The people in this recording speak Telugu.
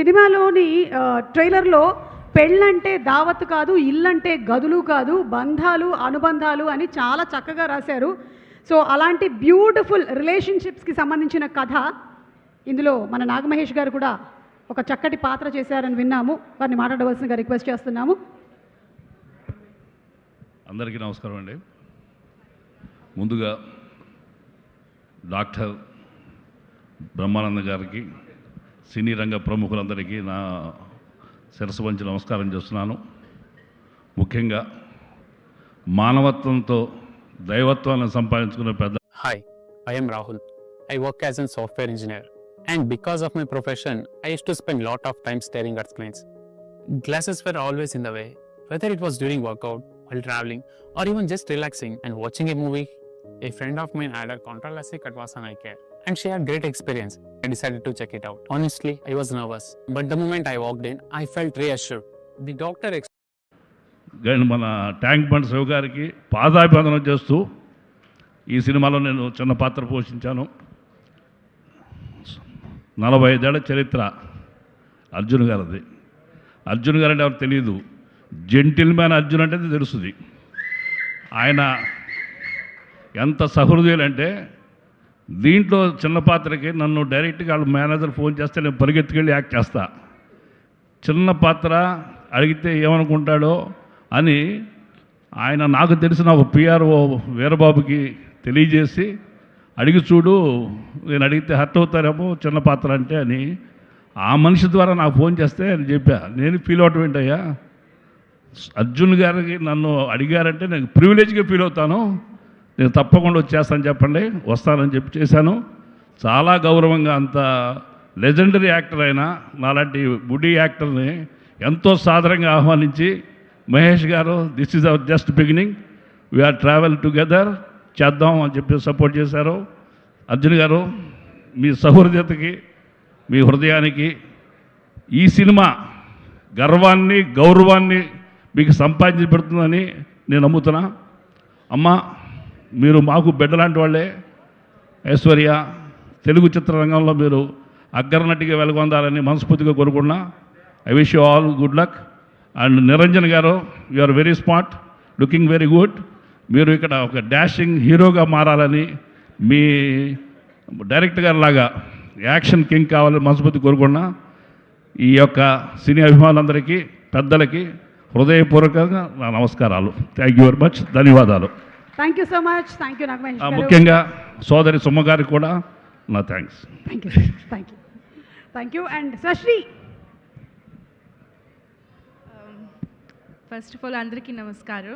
సినిమాలోని ట్రైలర్లో పెళ్ళంటే దావత్ కాదు, ఇల్లంటే గదులు కాదు, బంధాలు అనుబంధాలు అని చాలా చక్కగా రాశారు. సో అలాంటి బ్యూటిఫుల్ రిలేషన్షిప్స్కి సంబంధించిన కథ ఇందులో మన నాగమహేష్ గారు కూడా ఒక చక్కటి పాత్ర చేశారని విన్నాము. వారిని మాట్లాడవలసిందిగా రిక్వెస్ట్ చేస్తున్నాము. అందరికీ నమస్కారం అండి. ముందుగా డాక్టర్ బ్రహ్మానంద గారికి, సినీ రంగ ప్రముఖులందరికీ నా శిరస్సు వంచి నమస్కారం చేస్తున్నాను. ముఖ్యంగా మానవత్వంతో దైవత్వాన్ని సంపాదించుకునే పెద్ద. Hi, I am Rahul. I work as a software engineer, and because of my profession, I used to spend lot of time staring at screens. Glasses were always in the way, whether it was during workout, while traveling, or even just relaxing and watching a movie. A friend of mine had a contact LASIK at Vasan Eye Care, and she had great experience. I decided to check it out. Honestly, I was nervous, but the moment I walked in, I felt reassured. The doctor మన ట్యాంక్ బండ్ శివ గారికి పాదాభివందనం చేస్తూ ఈ సినిమాలో నేను చిన్న పాత్ర పోషించాను. 45 ఏళ్ల చరిత్ర అర్జున్ గారిది. అర్జున్ గారు అంటే ఎవరు తెలియదు, జెంటిల్ మ్యాన్ అర్జున్ అంటే తెలుస్తుంది. ఆయన ఎంత సహృదయులు అంటే, దీంట్లో చిన్న పాత్రకి నన్ను డైరెక్ట్గా వాళ్ళ మేనేజర్ ఫోన్ చేస్తే నేను పరిగెత్తుకెళ్ళి యాక్ట్ చేస్తా. చిన్న పాత్ర అడిగితే ఏమనుకుంటాడో అని ఆయన నాకు తెలిసిన ఒక పిఆర్ఓ వీరబాబుకి తెలియజేసి, అడిగి చూడు, నేను అడిగితే హర్ట్ అవుతారేమో చిన్న పాత్ర అంటే అని ఆ మనిషి ద్వారా నాకు ఫోన్ చేస్తే అని చెప్పా. నేను ఫీల్ అవటం ఏంటయ్యా, అర్జున్ గారికి నన్ను అడిగారంటే నేను ప్రివిలేజ్గా ఫీల్ అవుతాను, నేను తప్పకుండా వచ్చేస్తాను, చెప్పండి వస్తానని చెప్పి చేశాను. చాలా గౌరవంగా, అంత లెజెండరీ యాక్టర్ అయినా నాలాంటి బుడ్డీ యాక్టర్ని ఎంతో సాదరంగా ఆహ్వానించి, మహేష్ గారు this is our just beginning, we are travel together, చేద్దాం అని చెప్పి సపోర్ట్ చేశారు. అర్జున్ గారు, మీ సహృదయతకి, మీ హృదయానికి ఈ సినిమా గర్వాన్ని గౌరవాన్ని మీకు సంపాదించి పెడుతుందని నేను నమ్ముతున్నా. అమ్మ, మీరు మాకు బిడ్డలాంటి వాళ్ళే. ఐశ్వర్య, తెలుగు చిత్రరంగంలో మీరు అగ్రనటిగా వెలుగొందాలని మనస్ఫూర్తిగా కోరుకున్నా. I wish you all good luck. And Niranjan garu, you are very smart, looking very good. మీరు ఇక్కడ ఒక డాషింగ్ హీరోగా మారాలని, మీ డైరెక్టర్ గారు లాగా యాక్షన్ కింగ్ కావాలని మనస్ఫూర్తి కోరుకున్నా. ఈ యొక్క సినీ అభిమానులందరికీ, పెద్దలకి హృదయపూర్వకంగా నా నమస్కారాలు. థ్యాంక్ యూ వెరీ మచ్, ధన్యవాదాలు. Thank you so much. Thank you Nagamahesh garu. ముఖ్యంగా సోదరి సుమ్మ గారికి కూడా నా thanks. Thank you thank you thank you. And Swasri. First of all అందరికీ నమస్కారం.